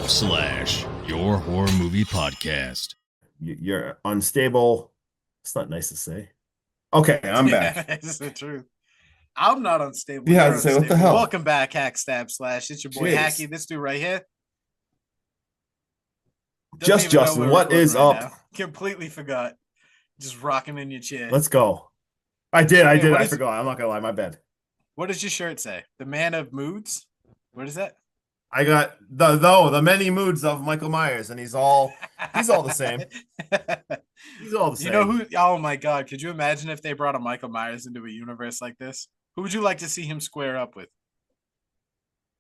your horror movie podcast. You're unstable. It's not nice to say. Okay, I'm Yeah, back. that's the truth. I'm not unstable. Yeah, I You're was gonna say, what the unstable. hell? Welcome back, Hack Stab Slash. It's your boy Jeez. Hacky. This dude right here. Doesn't Just even know Justin, we're what recording is right up? now. Completely forgot. Just rocking in your chair. Let's go. I did. Hey, I forgot. I'm not gonna lie. My bad. What does your shirt say? The man of moods? What is that? I got the many moods of Michael Myers, and he's all the same. He's all the same. You know who? Oh my God. Could you imagine if they brought a Michael Myers into a universe like this? Who would you like to see him square up with?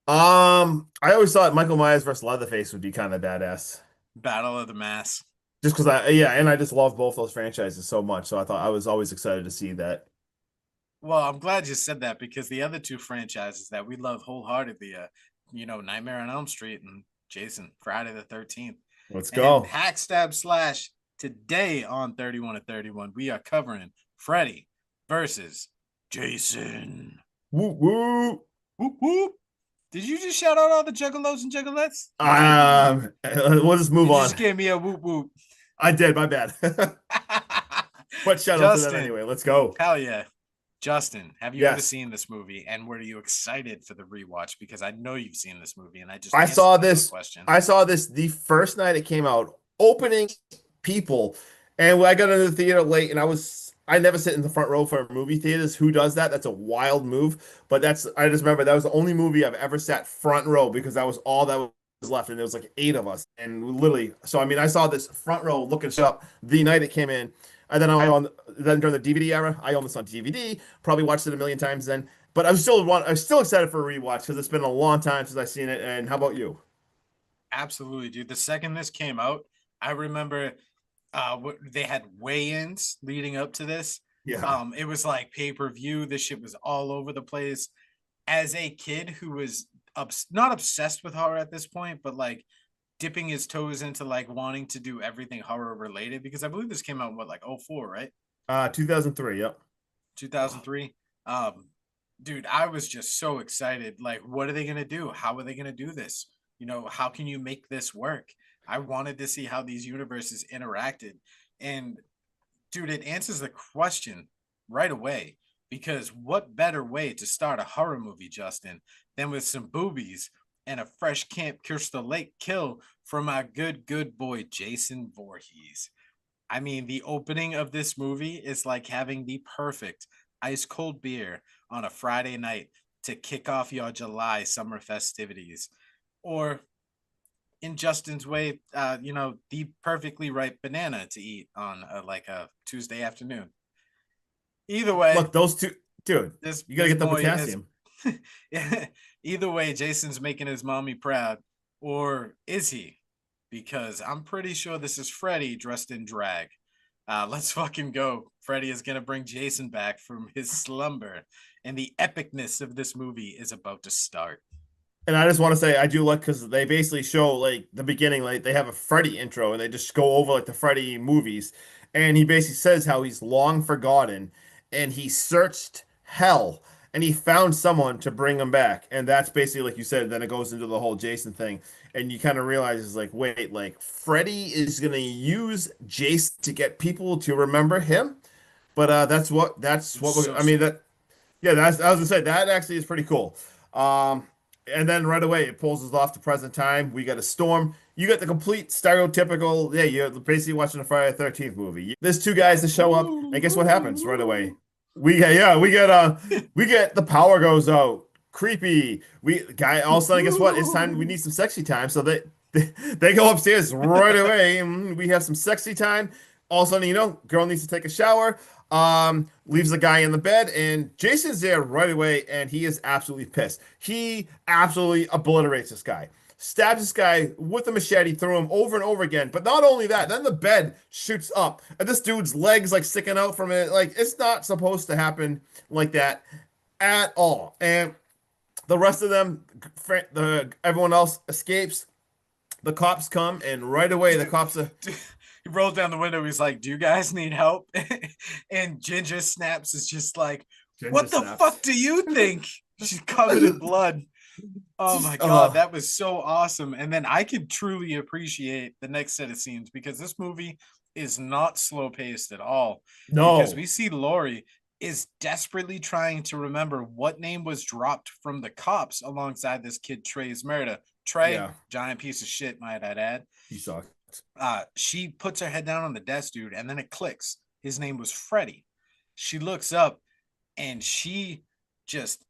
I always thought Michael Myers versus Leatherface would be kind of badass. Battle of the Mass. Just because and I just love both those franchises so much. So I was always excited to see that. Well, I'm glad you said that because the other two franchises that we love wholeheartedly, Nightmare on Elm Street and Jason, Friday the 13th. Let's go. Hack Stab Slash. Today on 31 to 31, we are covering Freddy versus Jason. Woo woo. Whoop, whoop. Did you just shout out all the juggalos and juggalettes? We'll just move on. Just gave me a whoop whoop. I did, my bad. But shout out to them anyway. Let's go. Hell yeah. Justin, have you Yes. ever seen this movie? And were you excited for the rewatch? Because I know you've seen this movie, and I saw this question. I saw this the first night it came out, opening people, and I got into the theater late, and I never sit in the front row for movie theaters. Who does that? That's a wild move. But I just remember that was the only movie I've ever sat front row because that was all that was left, and there was like 8 of us, and literally. So I mean, I saw this front row looking up the night it came in, and then during the DVD era, I owned this on DVD. Probably watched it a million times then. But I'm still excited for a rewatch because it's been a long time since I've seen it. And how about you? Absolutely, dude. The second this came out, I remember they had weigh-ins leading up to this. Yeah. It was like pay-per-view. This shit was all over the place. As a kid who was not obsessed with horror at this point, but like dipping his toes into like wanting to do everything horror related, because I believe this came out in what, like 04, right? 2003. Yep. 2003. Dude, I was just so excited. Like, what are they gonna do? How are they gonna do this? How can you make this work? I wanted to see how these universes interacted. And dude, it answers the question right away. Because what better way to start a horror movie, Justin, than with some boobies and a fresh Camp Crystal Lake kill from our good boy Jason Voorhees. I mean, the opening of this movie is like having the perfect ice cold beer on a Friday night to kick off your July summer festivities. Or in Justin's way, the perfectly ripe banana to eat on a Tuesday afternoon. Either way, look, those two, dude. You gotta get the potassium. Either way, Jason's making his mommy proud, or is he? Because I'm pretty sure this is Freddy dressed in drag. Let's fucking go. Freddy is gonna bring Jason back from his slumber, and the epicness of this movie is about to start. And I just want to say I do like because they basically show like the beginning, like they have a Freddy intro and they just go over like the Freddy movies, and he basically says how he's long forgotten, and he searched hell and he found someone to bring him back, and that's basically like you said. Then it goes into the whole Jason thing, and you kind of realize it's like, wait, like Freddy is gonna use Jason to get people to remember him, but I mean that. Yeah, I was gonna say that actually is pretty cool. And then right away it pulls us off to present time. We got a storm. You got the complete stereotypical. Yeah, you're basically watching a Friday the 13th movie. There's 2 guys that show up, and guess what happens right away? We get the power goes out. Creepy. All of a sudden, guess what? It's time. We need some sexy time. So they go upstairs right away. And we have some sexy time. All of a sudden, girl needs to take a shower. Leaves the guy in the bed, and Jason's there right away, and he is absolutely pissed. He absolutely obliterates this guy, stabs this guy with a machete through him over and over again. But not only that, then the bed shoots up, and this dude's legs like sticking out from it. Like, it's not supposed to happen like that at all. And the rest of them, everyone else escapes. The cops come, and right away the cops are. He rolls down the window. He's like, "Do you guys need help?" And Ginger Snaps is just like, "What the fuck do you think?" She's covered in blood. Oh my Just, god, that was so awesome. And then I could truly appreciate the next set of scenes because this movie is not slow paced at all. Because no. we see Lori is desperately trying to remember what name was dropped from the cops alongside this kid Trey's murder. Trey, Yeah, giant piece of shit, might I add. he sucked. She puts her head down on the desk, dude, and then it clicks. His name was Freddy. She looks up and she just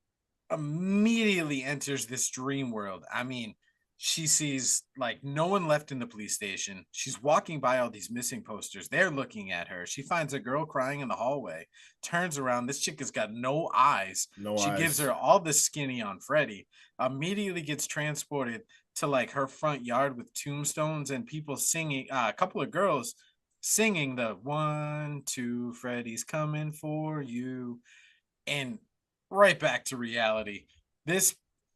immediately enters this dream world. I mean, she sees like no one left in the police station. She's walking by all these missing posters. They're looking at her. She finds a girl crying in the hallway, turns around. This chick has got no eyes. No She gives eyes. her all the skinny on Freddy, immediately gets transported to like her front yard with tombstones and people singing, a couple of girls singing the 1, 2, Freddy's coming for you. And right back to reality. This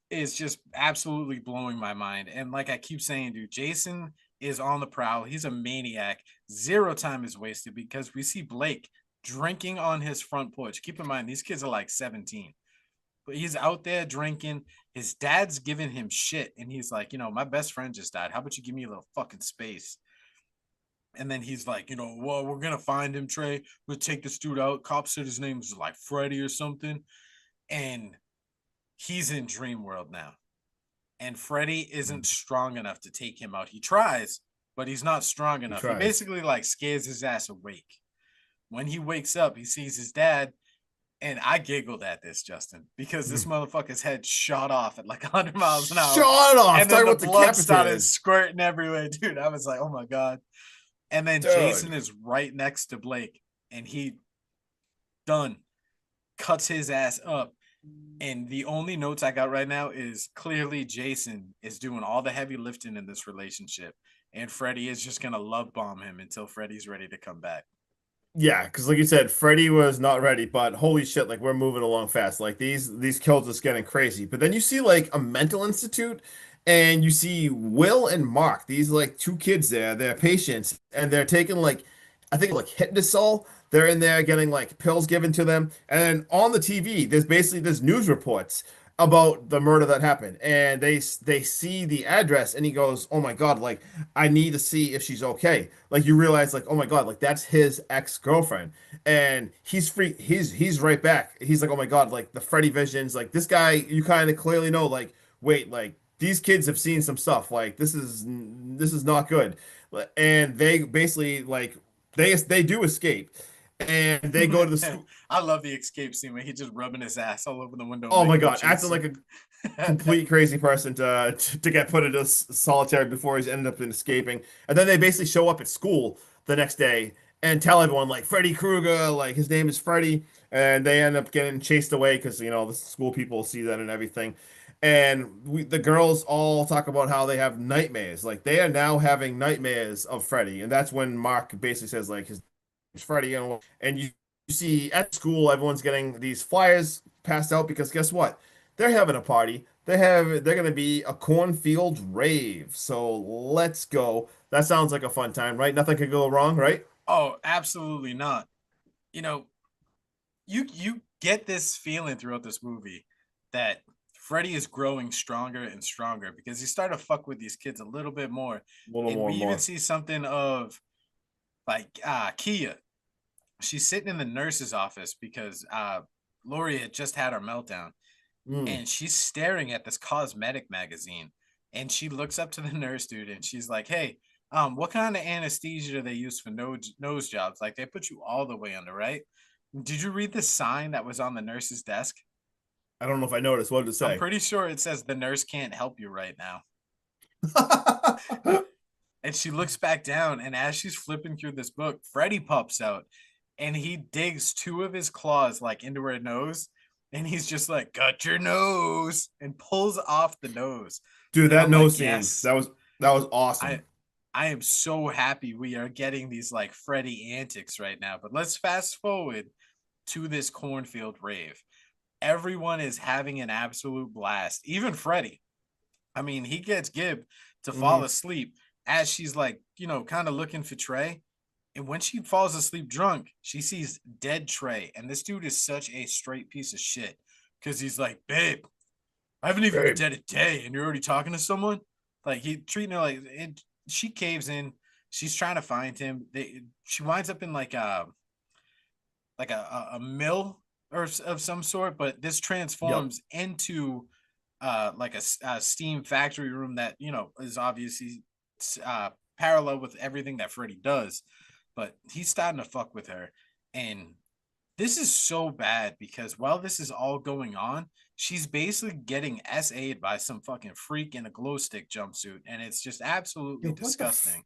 is just absolutely blowing my mind. And like I keep saying, dude, Jason is on the prowl. He's a maniac. Zero time is wasted because we see Blake drinking on his front porch. Keep in mind, these kids are like 17, but he's out there drinking. His dad's giving him shit. And he's like, my best friend just died. How about you give me a little fucking space? And then he's like, well, we're going to find him, Trey. We'll take this dude out. Cop said his name was like Freddy or something. And he's in Dream World now. And Freddy isn't strong enough to take him out. He tries, but he's not strong He enough. He tries. basically like scares his ass awake. When he wakes up, he sees his dad. And I giggled at this, Justin, because this motherfucker's head shot off at like 100 miles an hour. Shot off. And then Talking the about blood started decapitated. squirting everywhere, dude. I was like, oh my God. And then Dude. Jason is right next to Blake, and he done cuts his ass up. And the only notes I got right now is clearly Jason is doing all the heavy lifting in this relationship, and Freddy is just gonna love bomb him until Freddy's ready to come back. Yeah, because like you said, Freddy was not ready, but holy shit, like we're moving along fast. Like these kills is getting crazy. But then you see like a mental institute and you see Will and Mark, these like two kids there, they're patients, and they're taking like I think like Hypnosol. They're in there getting like pills given to them. And then on the TV, there's news reports about the murder that happened. And they see the address and he goes, "Oh my God, like I need to see if she's okay." Like you realize like, "Oh my God, like that's his ex-girlfriend." And he's free he's right back. He's like, "Oh my God, like the Freddy visions, like this guy you kind of clearly know like wait, like these kids have seen some stuff. Like this is not good." And they basically like they do escape and they go to the school. I love the escape scene where he just rubbing his ass all over the window, Oh my making a God, acting chase. like a complete crazy person to get put into solitary before he's ended up in escaping. And then they basically show up at school the next day and tell everyone like Freddy Krueger, like his name is Freddy, and they end up getting chased away because the school people see that and everything. And the girls all talk about how they have nightmares. Like they are now having nightmares of Freddy, and that's when Mark basically says like his name's Freddy, and you see at school everyone's getting these flyers passed out because guess what? They're having a party. They're gonna be a cornfield rave. So let's go. That sounds like a fun time, right? Nothing could go wrong, right? Oh, absolutely not. You know, you get this feeling throughout this movie that Freddy is growing stronger and stronger because he started to fuck with these kids a little bit more. A little And more we and even more. see something of like Kia. She's sitting in the nurse's office because Lori had just had her meltdown, Mm. and she's staring at this cosmetic magazine. And she looks up to the nurse dude and she's like, "Hey, what kind of anesthesia do they use for nose jobs? Like they put you all the way under, right?" Did you read the sign that was on the nurse's desk? I don't know if I noticed. What did it I'm say? pretty sure it says the nurse can't help you right now. And she looks back down, and as she's flipping through this book, Freddy pops out and he digs two of his claws like into her nose. And he's just like, "Cut your nose," and pulls off the nose. Dude, And that I'm nose like, scene, yes, that was I awesome. I am so happy we are getting these like Freddy antics right now. But let's fast forward to this cornfield rave. Everyone is having an absolute blast. Even Freddy. I mean, he gets Gib to fall Hmm. asleep as she's like, kind of looking for Trey. And when she falls asleep drunk, she sees dead Trey. And this dude is such a straight piece of shit because he's like, "Babe, I haven't even been Babe. dead a day, and you're already talking to someone. Like he treating her like, and she caves in. She's trying to find him. She winds up in like a mill or of some sort, but this Yep. transforms into like a steam factory room that is obviously uh parallel with everything that Freddy does, but he's starting to fuck with her. And this is so bad because while this is all going on, she's basically getting SA'd by some fucking freak in a glow stick jumpsuit, and it's just absolutely Yo, what the f- disgusting.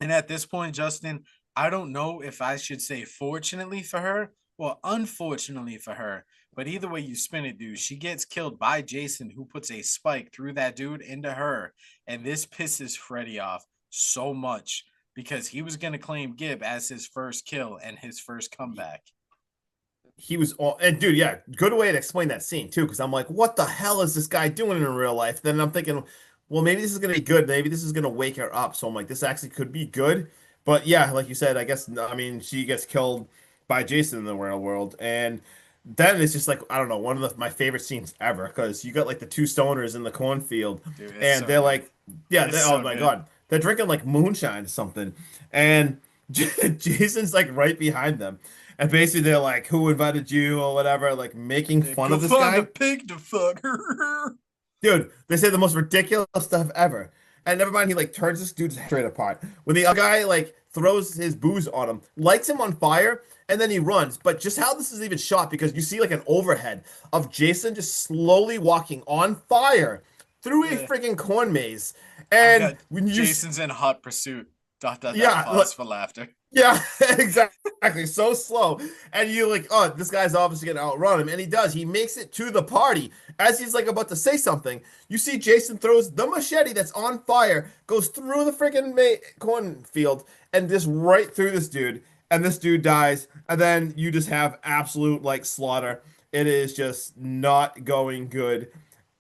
And at this point, Justin, I don't know if I should say fortunately for her or unfortunately for her, but either way you spin it, dude, she gets killed by Jason, who puts a spike through that dude into her. And this pisses Freddy off so much because he was going to claim Gib as his first kill and his first comeback. he was all and dude, yeah, good way to explain that scene too, because I'm like, what the hell is this guy doing in real life? Then I'm thinking, well, maybe this is gonna be good. Maybe this is gonna wake her up. So I'm like, this actually could be good. But yeah, like you said, I guess I mean she gets killed by Jason in the real world, and then it's just like I don't know, one of my favorite scenes ever because you got like the two stoners in the cornfield, Dude, it's and so they're good. like, yeah, It's oh so my good. God, they're drinking like moonshine or something, and Jason's like right behind them. And basically, they're like, "Who invited you?" or whatever, like making Yeah, fun go of this find a guy. pig to fuck. Dude, they say the most ridiculous stuff ever. And never mind, he like turns this dude's head straight apart. When the other guy like throws his booze on him, lights him on fire, and then he runs. But just how this is even shot, because you see like an overhead of Jason just slowly walking on fire through a Yeah. friggin' corn maze. I And got when Jason's in hot pursuit. Dot dot dot. yeah, like, Pause for laughter. yeah, exactly. So slow. And you like, oh, this guy's obviously gonna outrun him. And he does. He makes it to the party. As he's like about to say something, you see Jason throws the machete that's on fire, goes through the freaking cornfield, and just right through this dude. And this dude dies. And then you just have absolute like slaughter. It is just not going good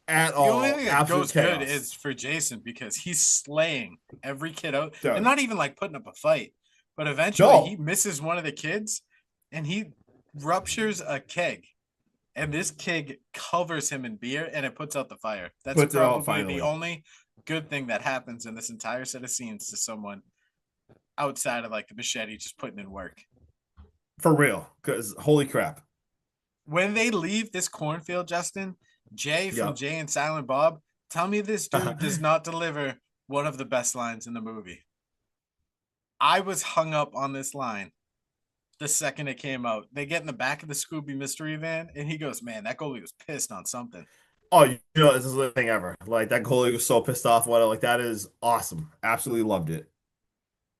at The only all. thing that Absolute goes good chaos. is for Jason because he's slaying every kid out and Dude. not even like putting up a fight. But eventually he No. misses one of the kids and he ruptures a keg. And this keg covers him in beer and it puts out the fire. That's Puts it out probably the finally. only good thing that happens in this entire set of scenes to someone outside of like the machete just putting in work. For real. Because holy crap. When they leave this cornfield, Justin, Jay from Yep. Jay and Silent Bob, tell me this dude does not deliver one of the best lines in the movie. I was hung up on this line the second it came out. They get in the back of the Scooby mystery van, and he goes, "Man, that goalie was pissed on something." Oh, you know, this is the thing ever. Like that goalie was so pissed off. What like that is awesome. Absolutely loved it.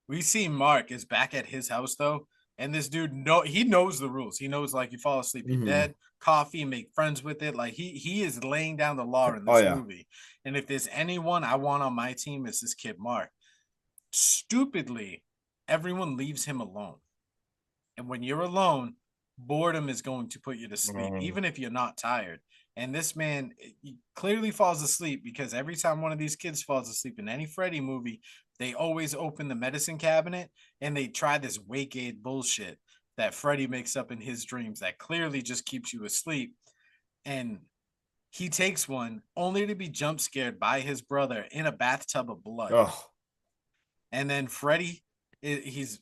We see Mark is back at his house though, and this dude he knows the rules. He knows like you fall asleep, you're Hmm. dead. Coffee, make friends with it. Like he is laying down the law in Oh this yeah. movie. And if there's anyone I want on my team, it's this kid Mark. Stupidly, everyone leaves him alone. And when you're alone, boredom is going to put you to sleep, Um, even if you're not tired. And this man he clearly falls asleep because every time one of these kids falls asleep in any Freddy movie, they always open the medicine cabinet and they try this wake aid bullshit that Freddy makes up in his dreams that clearly just keeps you asleep. And he takes one only to be jump scared by his brother in a bathtub of blood. oh, And then Freddy, he's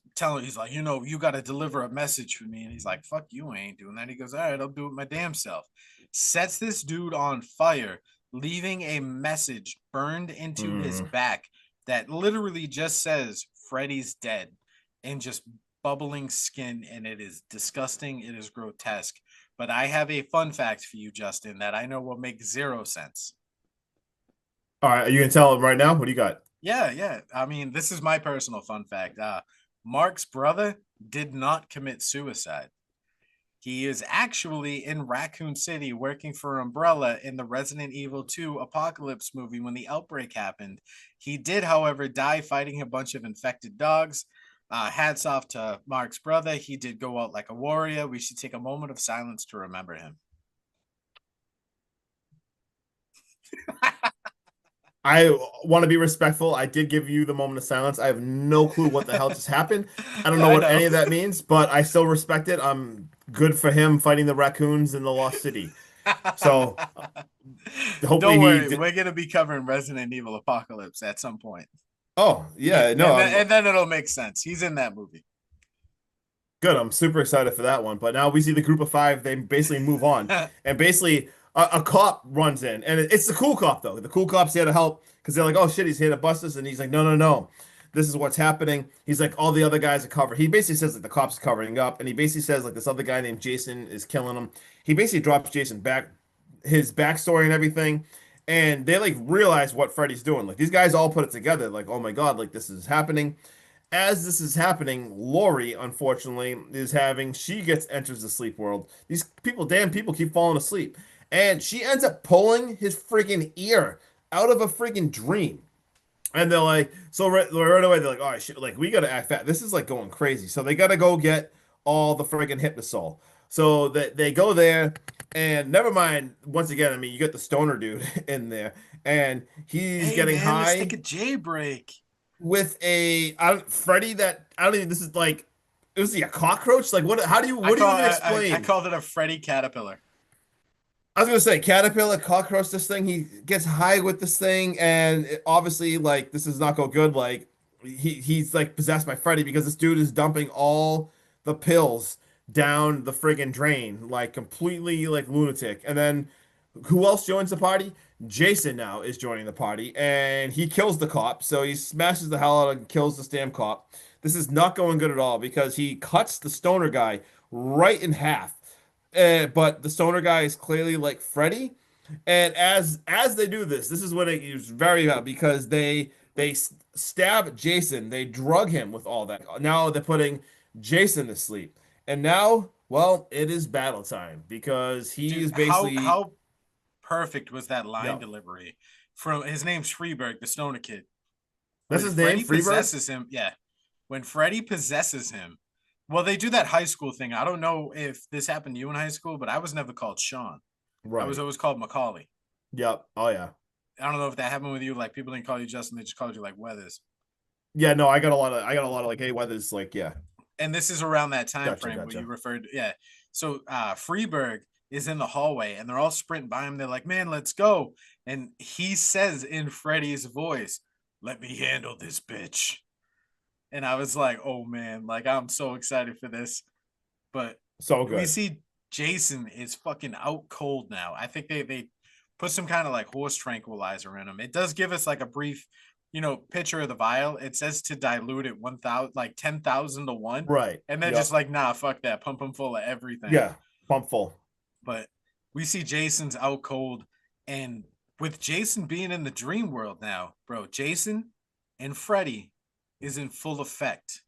like, you got to deliver a message for me. And he's like, fuck you, I ain't doing that. He goes, all right, I'll do it my damn self. Sets this dude on fire, leaving a message burned into his mm. back that literally just says, Freddy's dead, and just bubbling skin. And it is disgusting. It is grotesque. But I have a fun fact for you, Justin, that I know will make zero sense. All right, you can tell him right now. What do you got? Yeah, yeah. I mean, this is my personal fun fact. Mark's brother did not commit suicide. He is actually in Raccoon City working for Umbrella in the Resident Evil 2 Apocalypse movie when the outbreak happened. He did, however, die fighting a bunch of infected dogs. Hats off to Mark's brother. He did go out like a warrior. We should take a moment of silence to remember him. I want to be respectful. I did give you the moment of silence. I have no clue what the hell just happened. I don't know I what know. any of that means, but I still respect it. I'm good for him fighting the raccoons in the Lost City. So hopefully Don't he. worry, we're gonna be covering Resident Evil Apocalypse at some point. Oh Yeah, yeah, no, and then it'll make sense. He's in that movie. good. I'm super excited for that one. But now we see the group of five. They basically move on, and basically a cop runs in, and it's the cool cop though. The cool cop's here to help because they're like, "Oh shit, he's here to bust us," and he's like, "No, no, no, this is what's happening." He's like, "All the other guys are covered." He basically says like the cops are covering up, and he basically says like this other guy named Jason is killing him. He basically drops Jason back, his backstory and everything. And they like realize what Freddy's doing. Like these guys all put it together. Like, oh my God, like this is happening. As this is happening, Lori, unfortunately, is having she gets enters the sleep world. These people, damn people, keep falling asleep, and she ends up pulling his freaking ear out of a freaking dream. And they're like, so right away, they're like, all right, shit, like we gotta act fast. This is like going crazy. So they gotta go get all the freaking Hypnosol. So that they go there, and never mind. Once again, I mean, you get the stoner dude in there, and he's Hey getting man, let's take high a J break. with a I don't Freddy that I don't even. This is like, was he a cockroach? Like what? How do you? I What do you call even I explain? called it a Freddy caterpillar. I was gonna say caterpillar, cockroach. This thing, he gets high with this thing, and obviously, like this does not go good. Like he's like possessed by Freddy because this dude is dumping all the pills down the friggin' drain, like completely like lunatic. And then who else joins the party? Jason now is joining the party, and he kills the cop. So he smashes the hell out and kills the damn cop. This is not going good at all because he cuts the stoner guy right in half. But the stoner guy is clearly like Freddy. And as they do this, this is when it is very bad because they stab Jason, they drug him with all that. Now they're putting Jason to sleep, and now, well, it is battle time because he Dude, is basically, how perfect was that line yeah, delivery from his name's Freeberg, the stoner kid. that's When his name, Freddy Freeberg. possesses him, yeah. When Freddy possesses him, well, they do that high school thing. I don't know if this happened to you in high school, but I was never called Sean. I was Right. always called Macaulay. Yep. Oh yeah. I don't know if that happened with you. Like people didn't call you Justin, they just called you like Weathers. Yeah. No, I got a lot of like, hey, weather's like, yeah. And this is around that time Gotcha. frame where you Gotcha. referred, yeah. So Freeberg is in the hallway and they're all sprinting by him. They're like, man, let's go. And he says in Freddy's voice, let me handle this bitch. And I was like, oh man, like I'm so excited for this. But So we good. see Jason is fucking out cold now. I think they put some kind of like horse tranquilizer in him. It does give us like a brief, picture of the vial. It says to dilute it 1,000, like 10,000 to 1. Right. And they're just Yep. like, nah, fuck that. Pump him full of everything. Yeah. Pump full. But we see Jason's out cold. And with Jason being in the dream world now, bro, Jason and Freddy is in full effect.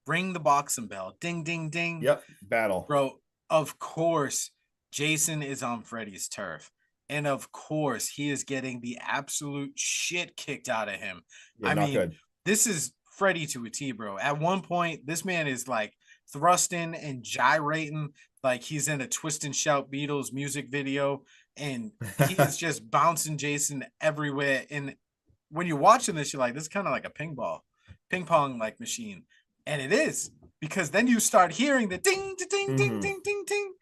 Ring the boxing bell. Ding, ding, ding. Yep. Battle. Bro, of course, Jason is on Freddy's turf. And of course, he is getting the absolute shit kicked out of him. Yeah. I Not mean, good. this is Freddy to a T, bro. At one point, this man is like thrusting and gyrating like he's in a Twist and Shout Beatles music video. And he is just bouncing Jason everywhere. And when you're watching this, you're like, this is kind of like a ping pong like machine. And it is because then you start hearing the ding, ding, ding, Hmm. ding, ding, ding.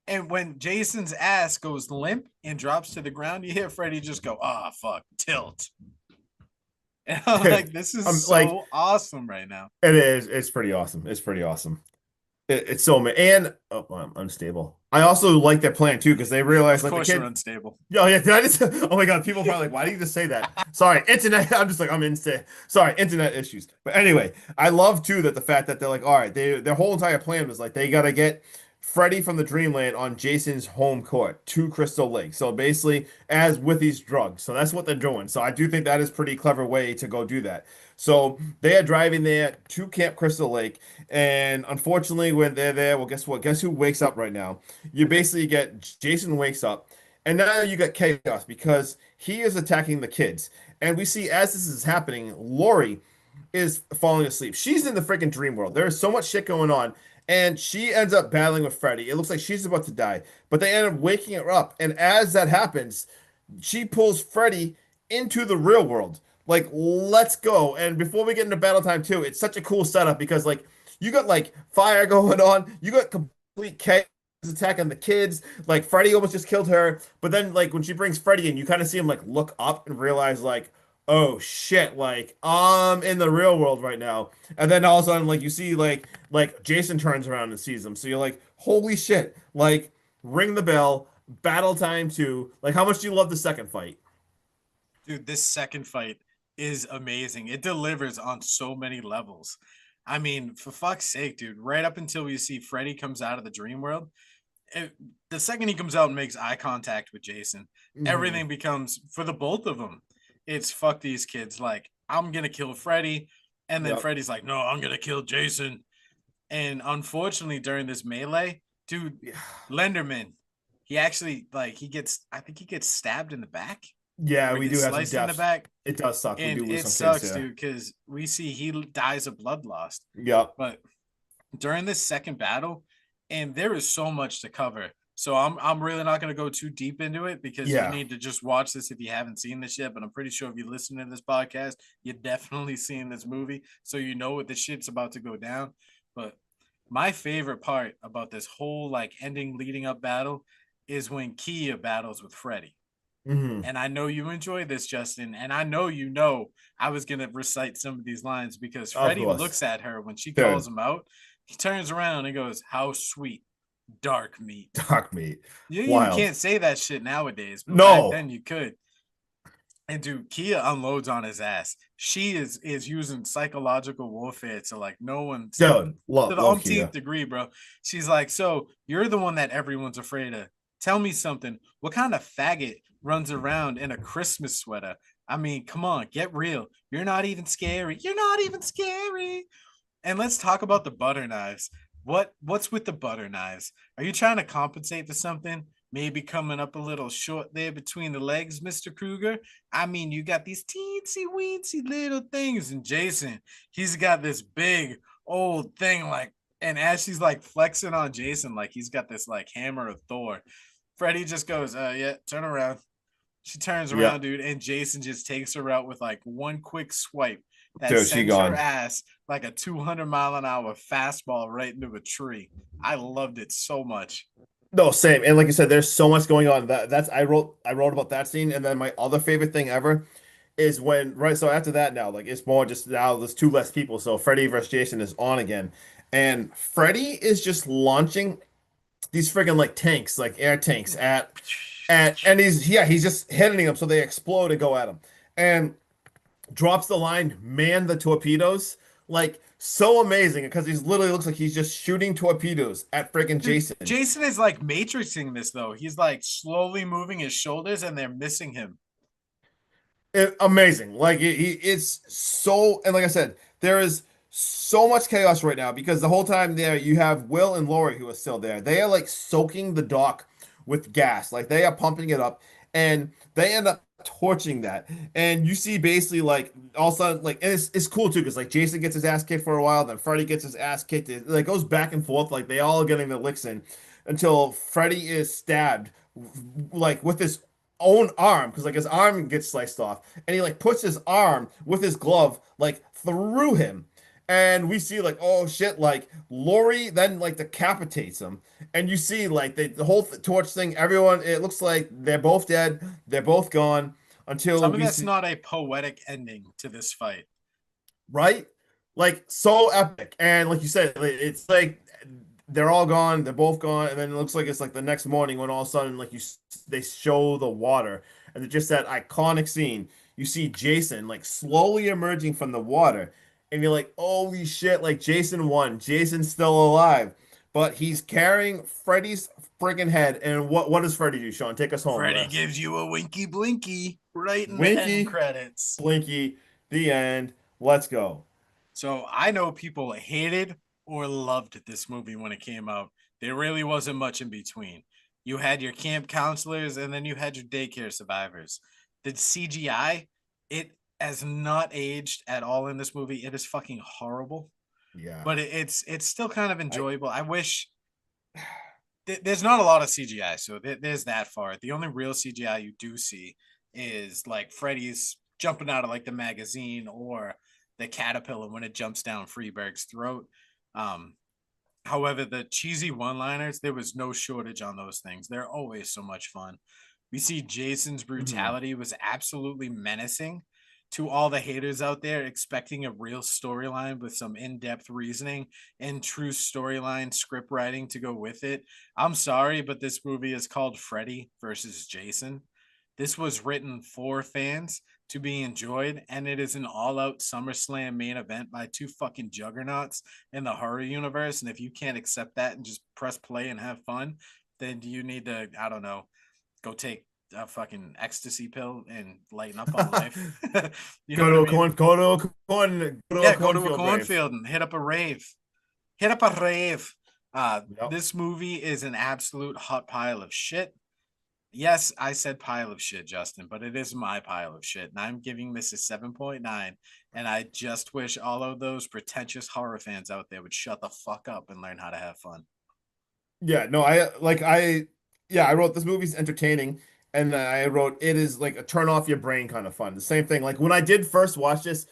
And when Jason's ass goes limp and drops to the ground, you hear Freddy just go, ah, oh, fuck, tilt. And I'm like, this is I'm like, so awesome right now. it is. It's pretty awesome. It's pretty awesome. It's so and oh, I'm unstable. I also like their plan too because they realize Of like the course, you're kid. unstable. Oh yeah, did I just? Oh my God, people are probably like, why did you just say that? Sorry, internet. I'm just like I'm insta. Sorry, internet issues. But anyway, I love too that the fact that they're like, all right, their whole entire plan was like they gotta get Freddy from the Dreamland on Jason's home court to Crystal Lake. So basically, as with these drugs. So that's what they're doing. So I do think that is pretty clever way to go do that. So they are driving there to Camp Crystal Lake, and unfortunately, when they're there, well, guess what? Guess who wakes up right now? You basically get Jason wakes up, and now you got chaos because he is attacking the kids. And we see as this is happening, Lori is falling asleep. She's in the freaking dream world. There is so much shit going on. And she ends up battling with Freddy. It looks like she's about to die, but they end up waking her up. And as that happens, she pulls Freddy into the real world. Like, let's go. And before we get into battle time too, it's such a cool setup because like you got like fire going on, you got complete chaos attacking the kids. Like Freddy almost just killed her, but then like when she brings Freddy in, you kind of see him like look up and realize like, oh shit, like I'm in the real world right now. And then all of a sudden, like you see like Jason turns around and sees him. So you're like, holy shit, like ring the bell, battle time two. Like how much do you love the second fight? Dude, this second fight is amazing. It delivers on so many levels. I mean, for fuck's sake, dude, right up until we see Freddy comes out of the dream world, it, the second he comes out and makes eye contact with Jason, Hmm. everything becomes for the both of them. It's fuck these kids. Like, I'm going to kill Freddy. And then Yep. Freddy's like, no, I'm going to kill Jason. And unfortunately, during this melee, dude, Yeah. Lenderman, he actually, like, I think he gets stabbed in the back Yeah, or he we do gets have some sliced in the deaths. back. It does suck. We And do lose it some kids sucks, here. dude, because we see he dies of blood loss. Yep. But during this second battle, and there is so much to cover. So I'm really not going to go too deep into it because you Yeah. need to just watch this if you haven't seen this yet. But I'm pretty sure if you listen to this podcast, you're definitely seeing this movie, so you know what the shit's about to go down. But my favorite part about this whole like ending leading up battle is when Kia battles with Freddy. Hmm. And I know you enjoy this, Justin. And I I was going to recite some of these lines because Of Freddie course. looks at her when she calls Dude, him out. He turns around and goes, how sweet, dark meat. dark meat. You even Wild. can't say that shit nowadays, but back No. then you could. And dude, Kia unloads on his ass. She is using psychological warfare to like no one's Dude, to love the love umpteenth Kia. degree, bro. She's like, so you're the one that everyone's afraid of. Tell me something. What kind of faggot runs around in a Christmas sweater? I mean, come on, get real. You're not even scary. You're not even scary. And let's talk about the butter knives. What's with the butter knives? Are you trying to compensate for something? Maybe coming up a little short there between the legs, Mr. Kruger. I mean, you got these teensy weensy little things, and Jason, he's got this big old thing like. And as she's like flexing on Jason, like he's got this like hammer of Thor, Freddy just goes, yeah, turn around. She turns Yep. around, dude, and Jason just takes her out with like one quick swipe that Dude, she sends her gone. ass like a 200-mile-an-hour fastball right into a tree. I loved it so much. No, same. And like you said, there's so much going on. That's I wrote about that scene, and then my other favorite thing ever is when right. So after that, now like it's more just now there's two less people. So Freddy versus Jason is on again, and Freddy is just launching these freaking like tanks, like air tanks at and he's just hitting them so they explode and go at him. And drops the line, man the torpedoes. Like so amazing because he's literally looks like he's just shooting torpedoes at freaking Dude, Jason. Jason is like matrixing this though. He's like slowly moving his shoulders and they're missing him. Amazing. Like it's so, and like I said, there is so much chaos right now because the whole time there you have Will and Lori who are still there. They are like soaking the dock with gas, like they are pumping it up, and they end up torching that. And you see basically like all of a sudden, like, and it's cool too because like Jason gets his ass kicked for a while, then Freddy gets his ass kicked. It like goes back and forth, like they all are getting the licks in until Freddy is stabbed like with his own arm because like his arm gets sliced off and he like puts his arm with his glove like through him, and we see like oh shit, like Lori then like decapitates him, and you see like the whole torch thing, everyone, it looks like they're both dead, they're both gone until Tell me we that's see, not a poetic ending to this fight. right, like so epic. And like you said, it's like they're all gone, they're both gone, and then it looks like it's like the next morning when all of a sudden like they show the water, and it's just that iconic scene. You see Jason like slowly emerging from the water, and you're like, holy shit, like Jason won. Jason's still alive, but he's carrying Freddy's freaking head. And what does Freddy do, Sean? Take us home with Freddy us. gives you a winky blinky right in the end Winky, credits. Blinky, the end. Let's go. So I know people hated or loved this movie when it came out. There really wasn't much in between. You had your camp counselors and then you had your daycare survivors. The CGI, it has not aged at all in this movie. It is fucking horrible, Yeah. but it's still kind of I enjoyable. I wish there's not a lot of CGI, so there's that far. The only real CGI you do see is like Freddy's jumping out of like the magazine or the caterpillar when it jumps down Freeberg's throat. Um, However, the cheesy one-liners, there was no shortage on those things. They're always so much fun. We see Jason's Mhm. brutality was absolutely menacing to all the haters out there expecting a real storyline with some in-depth reasoning and true storyline script writing to go with it. I'm sorry, but this movie is called Freddy versus Jason. This was written for fans to be enjoyed, and it is an all-out SummerSlam main event by two fucking juggernauts in the horror universe. And if you can't accept that and just press play and have fun, then you need to, I don't know, go take a fucking ecstasy pill and lighten up on life. You know Go what to I a mean? go to a Yeah, go to a cornfield rave. cornfield and hit up a rave. Hit up a rave. Yep. This movie is an absolute hot pile of shit. Yes, I said pile of shit, Justin, but it is my pile of shit. And I'm giving this a 7.9. And I just wish all of those pretentious horror fans out there would shut the fuck up and learn how to have fun. Yeah, no, I wrote this movie's entertaining, and I wrote it is like a turn off your brain kind of fun. The same thing. Like when I did first watch this,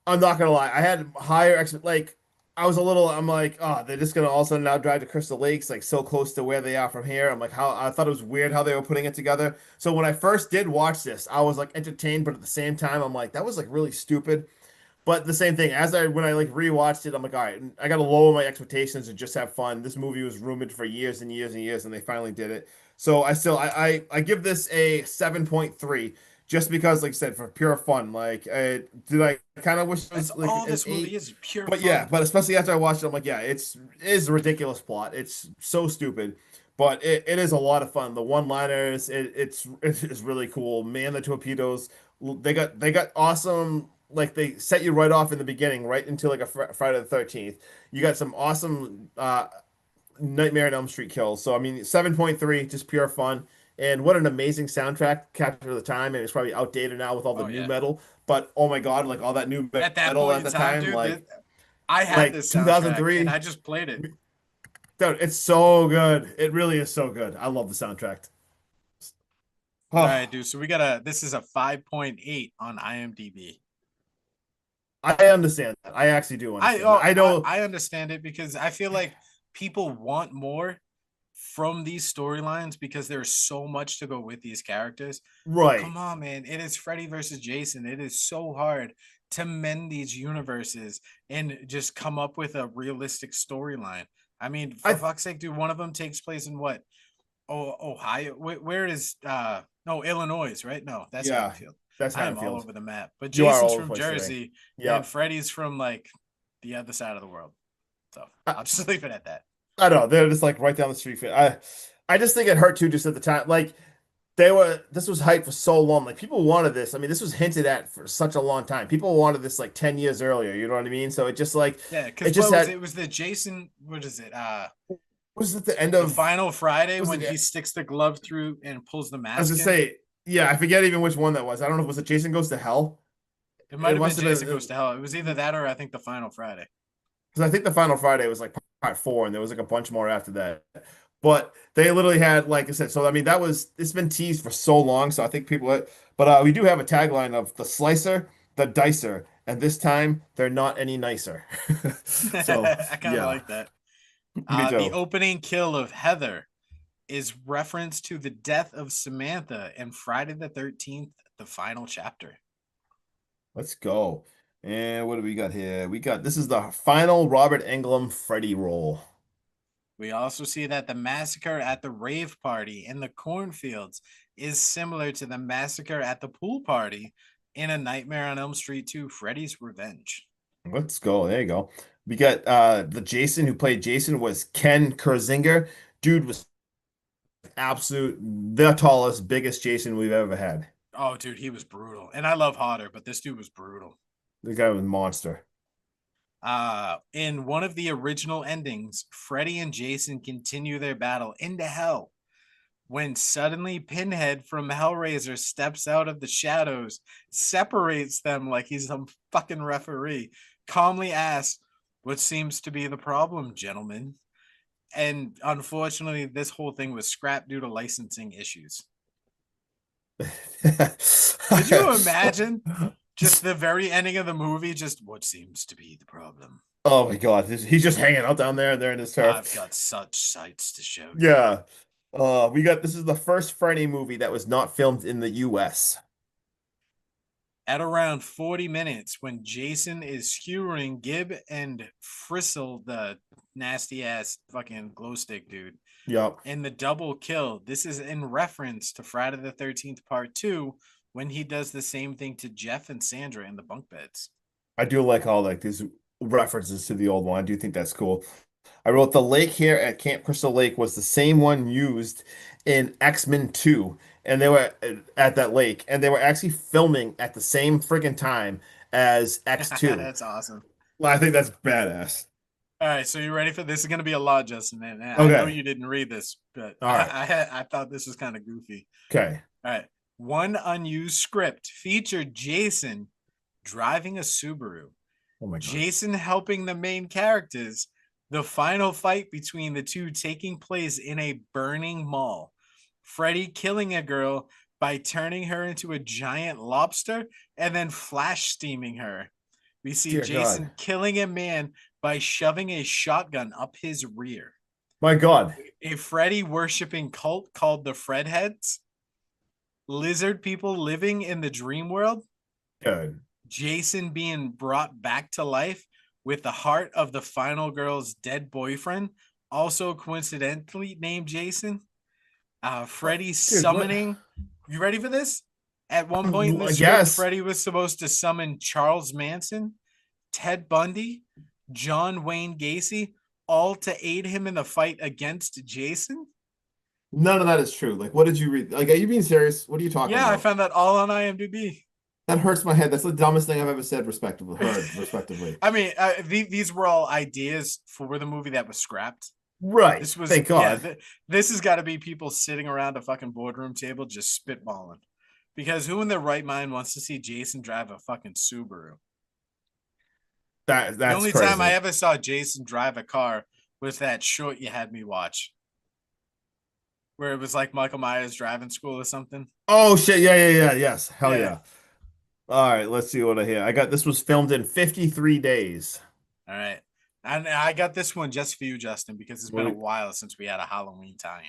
I'm not gonna lie, I had higher like I was a little. I'm like, oh, they're just gonna all of a sudden now drive to Crystal Lakes, like so close to where they are from here. I'm like, how I thought it was weird how they were putting it together. So when I first did watch this, I was like entertained, but at the same time, I'm like, that was like really stupid. But the same thing, when I like rewatched it, I'm like, all right, I gotta lower my expectations and just have fun. This movie was rumored for years and years and years, and they finally did it. So I give this a 7.3 just because, like I said, for pure fun. Like, did I kind of wish it That's was like all an this movie 8? is, pure But yeah, fun. but especially after I watched it, I'm like, yeah, it is a ridiculous plot. It's so stupid, but it is a lot of fun. The one-liners, it's really cool. Man, the torpedoes, they got awesome. Like they set you right off in the beginning, right into like a Friday the 13th. You got some awesome Nightmare on Elm Street kills. So I mean, 7.3, just pure fun. And what an amazing soundtrack capture the time. And it's probably outdated now with all the Oh new yeah. metal. But oh my God, like all that new At that metal point at in the time, time, dude, like I had like this soundtrack and I 2003. just played it. Dude, it's so good. It really is so good. I love the soundtrack. All Oh, right, dude. So we got this is a 5.8 on IMDb. I understand that. I actually do understand that. I know, I understand it because I feel like people want more from these storylines because there's so much to go with these characters. But right. come on, man, it is Freddy versus Jason. It is so hard to mend these universes and just come up with a realistic storyline. I mean, for I fuck's sake, dude, one of them takes place in what? Oh, Ohio. Where is no, Illinois, right? No, that's yeah, Haddonfield. that's I am all Haddonfield. over the map. But You are Jason's all over the from place today. Jersey and Yep. Freddy's from like the other side of the world. So I, I'll just leave it at that. I don't know. They're just like right down the street. I just think it hurt too just at the time. Like this was hyped for so long. Like people wanted this. I mean, this was hinted at for such a long time. People wanted this like 10 years earlier, you know what I mean? So it just like Yeah, it because just what was it? had It was the Jason, what is it? was it the end The of final Friday was when it he sticks the glove through and pulls the I was gonna mask in. say, yeah, I forget even which one that was. I don't know if it was it Jason Goes to Hell. It might It have been must have Jason Goes been to Hell. It was either that or I think the final Friday. because I think the Final Friday was like part 4, and there was like a bunch more after that. But they literally had, like I said, so I mean that was it's been teased for so long. So I think but we do have a tagline of the slicer, the dicer, and this time they're not any nicer. So I kind of yeah, like that. me The too. opening kill of Heather is reference to the death of Samantha in Friday the 13th, the final chapter. Let's go. And what do we got here? We got this is the final Robert Englund Freddy roll. We also see that the massacre at the rave party in the cornfields is similar to the massacre at the pool party in A Nightmare on Elm Street 2, Freddy's Revenge. Let's go. There you go. We got the Jason who played Jason was Ken Kersinger. Dude was absolute the tallest, biggest Jason we've ever had. Oh, dude, he was brutal. And I love Hodder, but this dude was brutal. The guy was a monster. In one of the original endings, Freddy and Jason continue their battle into hell when suddenly Pinhead from Hellraiser steps out of the shadows, separates them like he's some fucking referee, calmly asks, "What seems to be the problem, gentlemen?" And unfortunately, this whole thing was scrapped due to licensing issues. Could you imagine? Just the very ending of the movie, just what seems to be the problem. Oh my God, he's just hanging out down there in his I've turf. got such sights to show you. Yeah. We got this is the first Freddy movie that was not filmed in the US. At around 40 minutes, when Jason is skewering Gib and Fristle, the nasty ass fucking glow stick dude, Yep. in the double kill, this is in reference to Friday the 13th Part 2 when he does the same thing to Jeff and Sandra in the bunk beds. I do like all like these references to the old one. I do think that's cool. I wrote the lake here at Camp Crystal Lake was the same one used in X-Men 2, and they were at that lake, and they were actually filming at the same friggin' time as X2. That's awesome. Well, I think that's badass. All right, so you ready for this? Is going to be a lot, Justin. Man, I know Okay. you didn't read this, but All right. I thought this was kind of goofy. Okay. All right, one unused script featured Jason driving a Subaru, Oh my God. Jason helping the main characters, the final fight between the two taking place in a burning mall, Freddy killing a girl by turning her into a giant lobster and then flash steaming her. We see Dear Jason God. killing a man by shoving a shotgun up his rear. My God. A Freddy worshipping cult called the Fredheads. Lizard people living in the dream world. Good. Jason being brought back to life with the heart of the final girl's dead boyfriend, also coincidentally named Jason. Freddy Dude, summoning. You ready for this? At one point in the I script, guess. Freddy was supposed to summon Charles Manson, Ted Bundy, John Wayne Gacy, all to aid him in the fight against Jason. None of that is true. Like, what did you read? Like, are you being serious? What are you talking Yeah, I about? found that all on IMDb. That hurts my head. That's the dumbest thing I've ever said, respectively. I mean, these were all ideas for the movie that was scrapped. Right. This was, Thank yeah, God. this has got to be people sitting around a fucking boardroom table just spitballing. Because who in their right mind wants to see Jason drive a fucking Subaru? That's The only crazy. time I ever saw Jason drive a car was that short you had me watch, where it was like Michael Myers driving school or something. Oh shit! Yeah. Yes. Hell Yeah. yeah. All right. Let's see what I hear. I got this was filmed in 53 days. All right. And I got this one just for you, Justin, because it's been a while since we had a Halloween tie-in.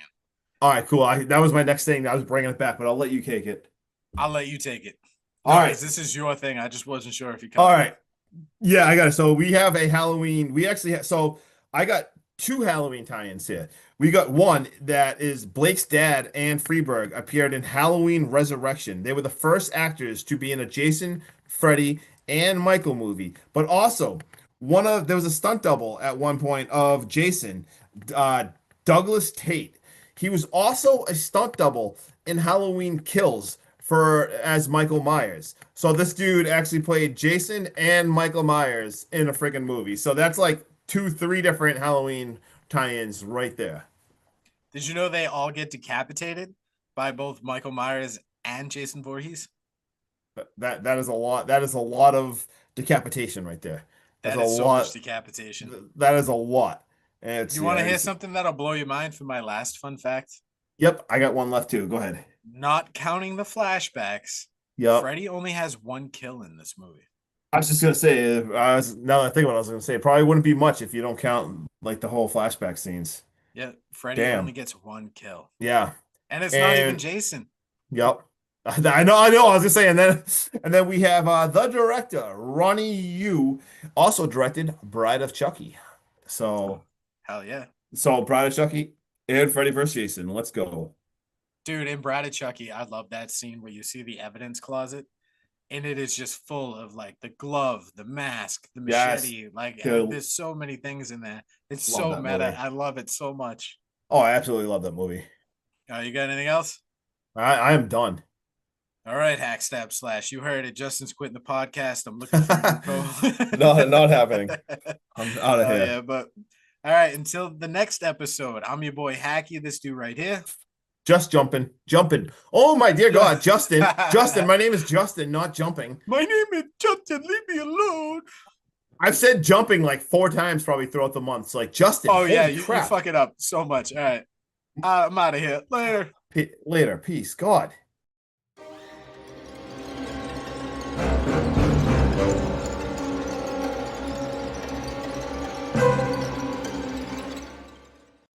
All right. Cool. That was my next thing. I was bringing it back, but I'll let you take it. I'll let you take it. All right. This is your thing. I just wasn't sure if you. All right. Yeah, I got it. So we have a Halloween. We actually have. So I got two Halloween tie-ins here. We got one that is Blake's dad and Freeberg appeared in Halloween Resurrection. They were the first actors to be in a Jason, Freddy, and Michael movie. But also, there was a stunt double at one point of Jason, Douglas Tate. He was also a stunt double in Halloween Kills as Michael Myers. So this dude actually played Jason and Michael Myers in a freaking movie. So that's like 3 different Halloween tie-ins right there. Did you know they all get decapitated by both Michael Myers and Jason Voorhees? That is a lot. That is a lot of decapitation right there. That is so much decapitation. That is a lot. And you want to hear something that'll blow your mind for my last fun fact? Yep, I got one left too. Go ahead. Not counting the flashbacks, yep. Freddy only has 1 kill in this movie. I was just gonna say, now that I think about it, I was gonna say it probably wouldn't be much if you don't count like the whole flashback scenes. Yeah, Freddy only gets 1 kill. Yeah, and it's not even Jason. Yep, I know. I was gonna say, and then we have the director Ronnie Yu also directed Bride of Chucky. So hell yeah. So Bride of Chucky and Freddy vs. Jason. Let's go. Dude, in Bride of Chucky, I love that scene where you see the evidence closet and it is just full of like the glove, the mask, the machete. Yes. Like there's so many things in there. It's so meta. Movie. I love it so much. Oh, I absolutely love that movie. You got anything else? I am done. All right, Hack Stab Slash. You heard it. Justin's quitting the podcast. I'm looking for a No, not happening. I'm out of here. Yeah, but all right, until the next episode, I'm your boy Hacky, this dude right here. Just jumping. Oh my dear God, Justin. My name is Justin, not jumping. My name is Justin. Leave me alone. I've said jumping like 4 times probably throughout the months. Like Justin. Oh yeah, you fuck it up so much. All right, I'm out of here. Later. Later. Peace. God.